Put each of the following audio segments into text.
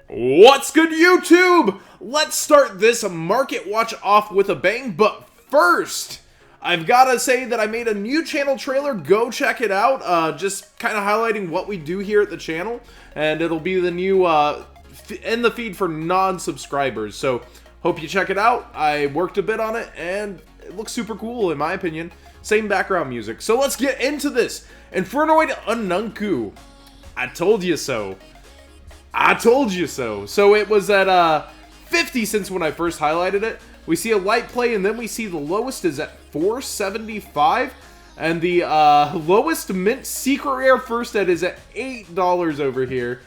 What's good, YouTube? Let's start this market watch off with a bang, but first, I've got to say that I made a new channel trailer. Go check it out. Just kind of highlighting what we do here at the channel, and it'll be the new in the feed for non-subscribers. So, hope you check it out. I worked a bit on it, and it looks super cool, in my opinion. Same background music. So, let's get into this. Infernoid Onuncu. I told you so. I told you so. So it was at 50 cents when I first highlighted it. We see a light play, and then we see the lowest is at 4.75, and the lowest mint secret rare first ed is at $8 over here.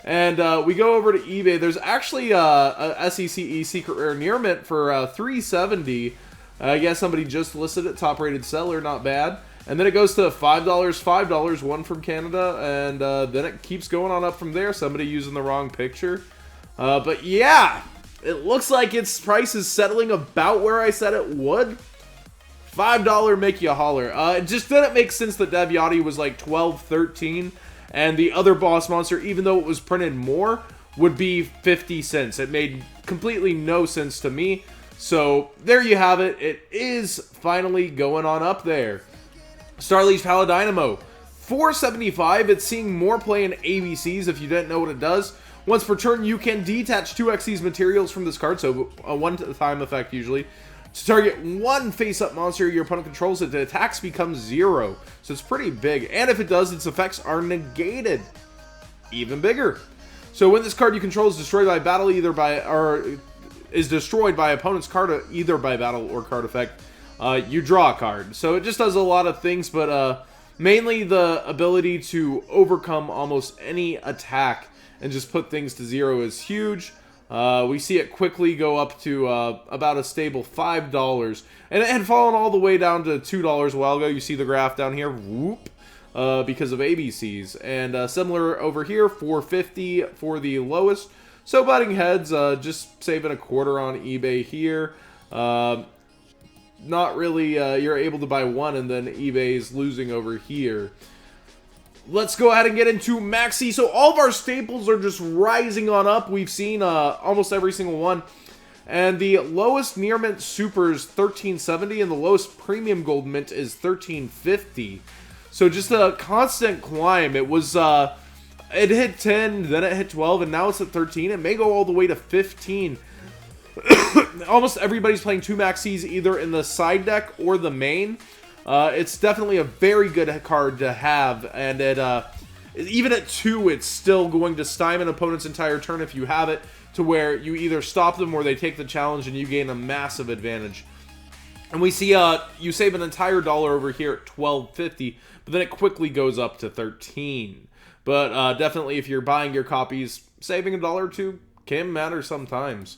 And we go over to eBay. There's actually a SECE secret rare near mint for $3.70. I guess somebody just listed it, top rated seller, not bad. And then it goes to $5, one from Canada, and then it keeps going on up from there. Somebody using the wrong picture. But yeah, it looks like its price is settling about where I said it would. $5 make you holler. It just didn't make sense that Devyati was like 12, 13, and the other boss monster, even though it was printed more, would be 50 cents. It made completely no sense to me. So there you have it. It is finally going on up there. Starleech Paladynamo, $4.75. It's seeing more play in ABCs if you didn't know what it does. Once per turn, you can detach 2x these materials from this card, so a one-time effect usually. To target one face-up monster your opponent controls, it, the attacks become 0. So it's pretty big. And if it does, its effects are negated. Even bigger. So when this card you control is destroyed by battle, either by, or is destroyed by opponent's card, either by battle or card effect, you draw a card. So it just does a lot of things, but mainly the ability to overcome almost any attack and just put things to 0 is huge. We see it quickly go up to about a stable $5. And it had fallen all the way down to $2 a while ago. You see the graph down here, whoop, because of ABCs. And similar over here, $4.50 for the lowest. So butting heads, just saving a quarter on eBay here. Not really, you're able to buy one, and then eBay's losing over here. Let's go ahead and get into Maxi. So all of our staples are just rising on up. We've seen almost every single one. And the lowest near mint super is $13.70, and the lowest premium gold mint is $13.50. So just a constant climb. It was, it hit 10, then it hit 12, and now it's at 13. It may go all the way to 15. Almost everybody's playing 2 Maxis either in the side deck or the main. It's definitely a very good card to have, and it even at 2, it's still going to stymie an opponent's entire turn if you have it, to where you either stop them or they take the challenge and you gain a massive advantage. And we see you save an entire dollar over here at $12.50, but then it quickly goes up to 13. But definitely if you're buying your copies, saving a dollar or two can matter sometimes.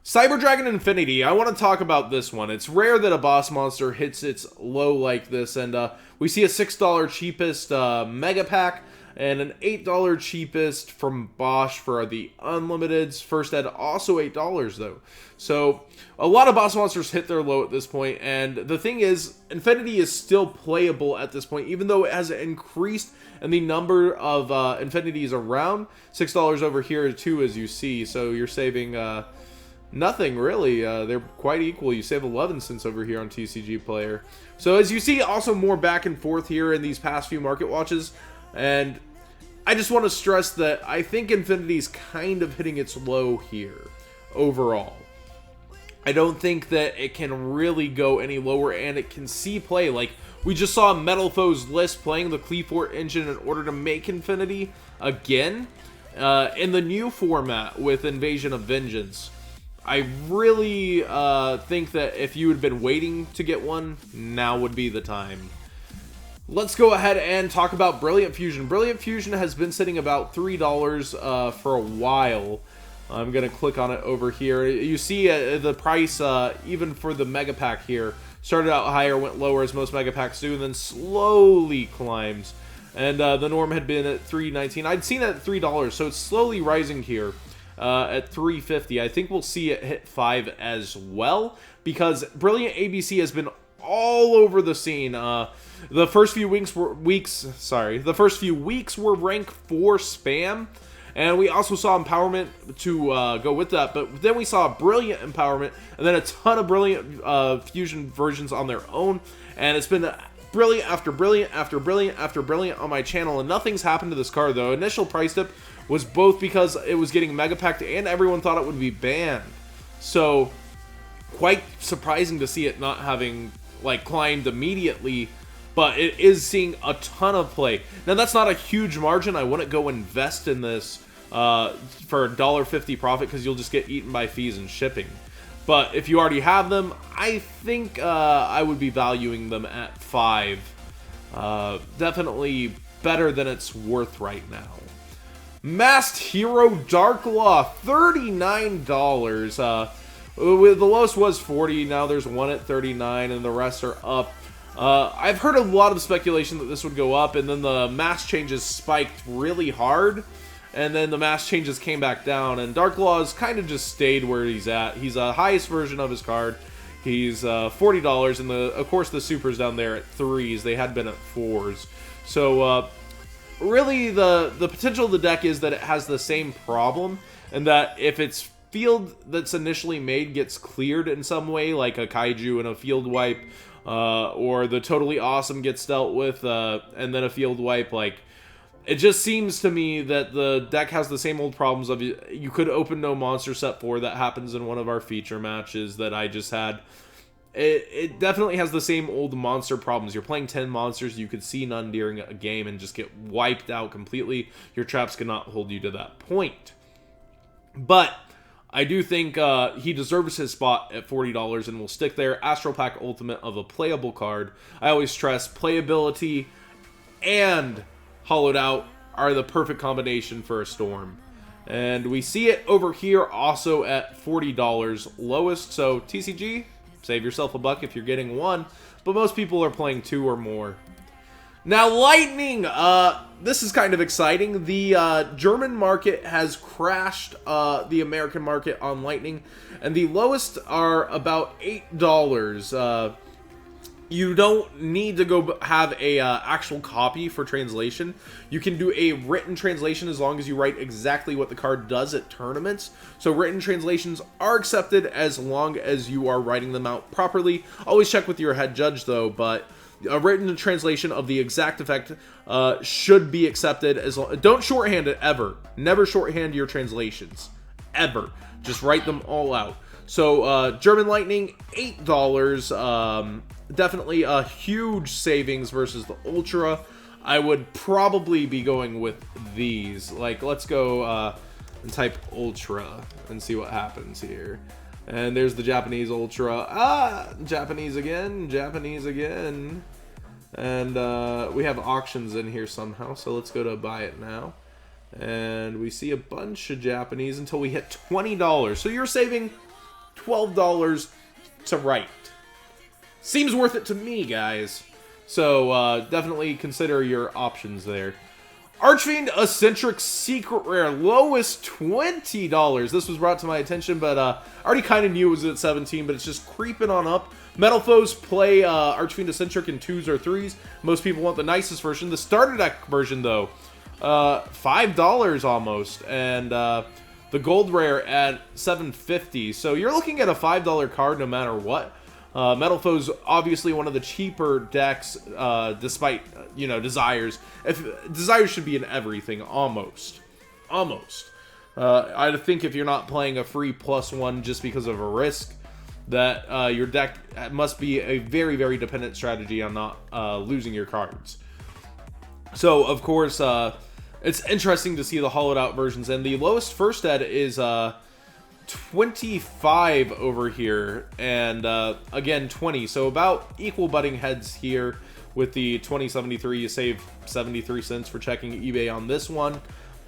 Cyber Dragon Infinity, I want to talk about this one. It's rare that a boss monster hits its low like this, and we see a $6 cheapest Mega Pack, and an $8 cheapest from Bosch for the Unlimiteds. First ed also $8 though. So a lot of boss monsters hit their low at this point, and the thing is, Infinity is still playable at this point, even though it has increased in the number of Infinities around. $6 over here too, as you see, so you're saving nothing really. They're quite equal. You save 11 cents over here on TCG Player. So as you see, also more back and forth here in these past few market watches, and I just want to stress that I think Infinity's kind of hitting its low here overall. I don't think that it can really go any lower, and it can see play. Like, we just saw Metal Foe's list playing the Cleafort engine in order to make Infinity again in the new format with Invasion of Vengeance. I really think that if you had been waiting to get one, now would be the time. Let's go ahead and talk about Brilliant Fusion. Brilliant Fusion has been sitting about $3 for a while. I'm going to click on it over here. You see the price, even for the Mega Pack here, started out higher, went lower as most Mega Packs do, and then slowly climbs. And the norm had been at $3.19. I'd seen it at $3, so it's slowly rising here. At $3.50. I think we'll see it hit 5 as well, because Brilliant ABC has been all over the scene. The first few weeks were rank 4 spam, And we also saw empowerment to go with that, but then we saw brilliant empowerment, and then a ton of brilliant fusion versions on their own, and it's been brilliant after brilliant after brilliant after brilliant on my channel, and nothing's happened to this card, though. Initial price dip was both because it was getting mega packed and everyone thought it would be banned. So, quite surprising to see it not having, like, climbed immediately, but it is seeing a ton of play. Now, that's not a huge margin. I wouldn't go invest in this for $1.50 profit because you'll just get eaten by fees and shipping. But if you already have them, I think I would be valuing them at $5. Definitely better than it's worth right now. Mast Hero Dark Law, $39. The lowest was $40. Now there's one at $39, and the rest are up. I've heard a lot of speculation that this would go up, and then the mass changes spiked really hard, and then the mass changes came back down, and Dark Law's kind of just stayed where he's at. He's the highest version of his card. He's $40, and of course the supers down there at 3s. They had been at 4s. So really the potential of the deck is that it has the same problem, and that if its field that's initially made gets cleared in some way, like a kaiju and a field wipe, or the totally awesome gets dealt with, and then a field wipe, like, it just seems to me that the deck has the same old problems of you could open no monster set 4. That happens in one of our feature matches that I just had. It definitely has the same old monster problems. You're playing 10 monsters, you could see none during a game and just get wiped out completely. Your traps cannot hold you to that point. But I do think he deserves his spot at $40 and will stick there. Astral Pack Ultimate of a playable card. I always stress playability and hollowed out are the perfect combination for a Storm. And we see it over here also at $40 lowest. So TCG, save yourself a buck if you're getting one, but most people are playing 2 or more. Now, Lightning, this is kind of exciting. The German market has crashed the American market on Lightning, and the lowest are about $8. You don't need to go have a actual copy for translation. You can do a written translation as long as you write exactly what the card does at tournaments. So written translations are accepted as long as you are writing them out properly. Always check with your head judge, though, but a written translation of the exact effect should be accepted. Don't shorthand it ever. Never shorthand your translations. Ever. Just write them all out. So German Lightning, $8. Definitely a huge savings versus the Ultra. I would probably be going with these. Like, let's go and type Ultra and see what happens here. And there's the Japanese Ultra. Japanese again. Japanese again. And we have auctions in here somehow, so let's go to buy it now. And we see a bunch of Japanese until we hit $20. So you're saving $12 to write. Seems worth it to me, guys. So definitely consider your options there. Archfiend Eccentric Secret Rare, lowest $20. This was brought to my attention, but I already kind of knew it was at 17, but it's just creeping on up. Metal foes play Archfiend Eccentric in 2s or 3s. Most people want the nicest version. The starter deck version, though, $5 almost, and the gold rare at $7.50. So you're looking at a $5 card no matter what. Metal Foe's obviously one of the cheaper decks, despite, you know, Desires. Desires should be in everything, almost. I think if you're not playing a free +1 just because of a risk, that your deck must be a very, very dependent strategy on not losing your cards. So, of course, it's interesting to see the hollowed out versions, and the lowest first ed is 25 over here, and again 20, so about equal butting heads here. With the 2073, you save 73 cents for checking eBay on this one,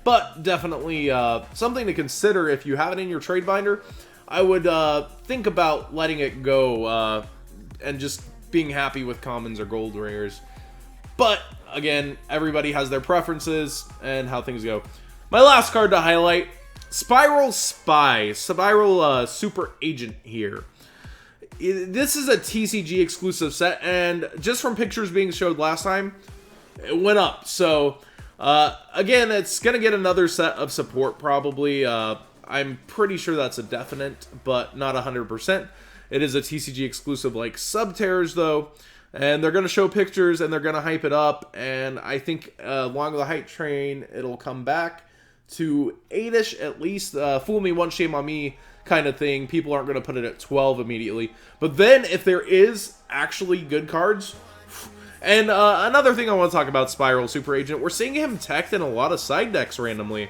but definitely something to consider if you have it in your trade binder. I would think about letting it go and just being happy with commons or gold rares, but again, everybody has their preferences and how things go. My last card to highlight, Spiral Spy, Spiral Super Agent here. This is a TCG exclusive set, and just from pictures being showed last time, it went up. So Again, it's going to get another set of support probably. I'm pretty sure that's a definite, but not 100%. It is a TCG exclusive like Subterrors, though. And they're going to show pictures, and they're going to hype it up. And I think along the hype train, it'll come back to 8-ish at least. Fool me once, shame on me kind of thing. People aren't going to put it at 12 immediately. But then if there is actually good cards... And another thing I want to talk about, Spiral Super Agent, we're seeing him teched in a lot of side decks randomly.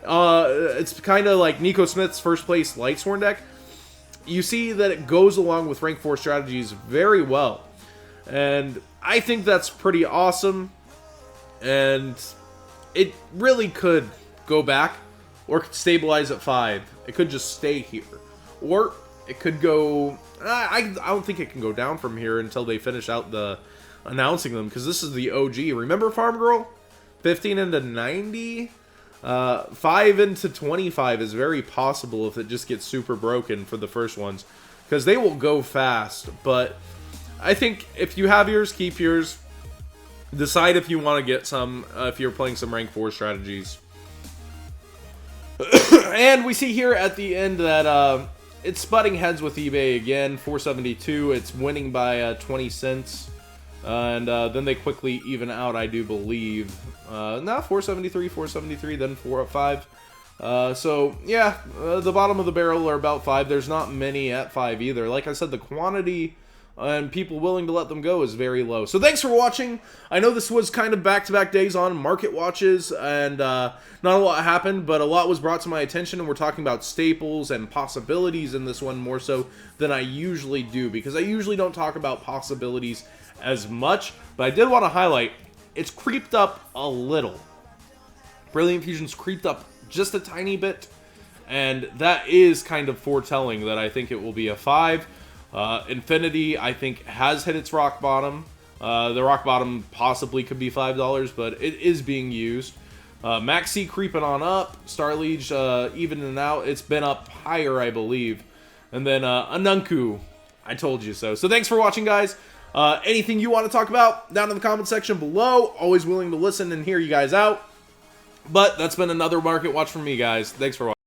It's kind of like Nico Smith's first place Lightsworn deck. You see that it goes along with rank 4 strategies very well. And I think that's pretty awesome. And it really could go back, or could stabilize at 5. It could just stay here. Or it could go... I don't think it can go down from here until they finish out the... announcing them, because this is the OG. Remember Farm Girl? 15 into 90? 5 into 25 is very possible if it just gets super broken for the first ones, because they will go fast. But I think if you have yours, keep yours. Decide if you want to get some, if you're playing some rank 4 strategies. And we see here at the end that it's butting heads with eBay again. 472. It's winning by 20 cents. And then they quickly even out, I do believe. Now 473, then 405. So, yeah, the bottom of the barrel are about 5. There's not many at 5 either. Like I said, the quantity and people willing to let them go is very low. So thanks for watching. I know this was kind of back-to-back days on market watches, and not a lot happened, but a lot was brought to my attention, and we're talking about staples and possibilities in this one more so than I usually do, because I usually don't talk about possibilities as much, but I did want to highlight, it's creeped up a little. Brilliant Fusion's creeped up just a tiny bit, and that is kind of foretelling that I think it will be a 5. Infinity, I think, has hit its rock bottom. The rock bottom possibly could be $5, but it is being used. Maxi creeping on up. Star Liege evening out. It's been up higher, I believe. And then Onuncu, I told you so. So thanks for watching, guys. Anything you want to talk about, down in the comment section below. Always willing to listen and hear you guys out. But that's been another Market Watch from me, guys. Thanks for watching.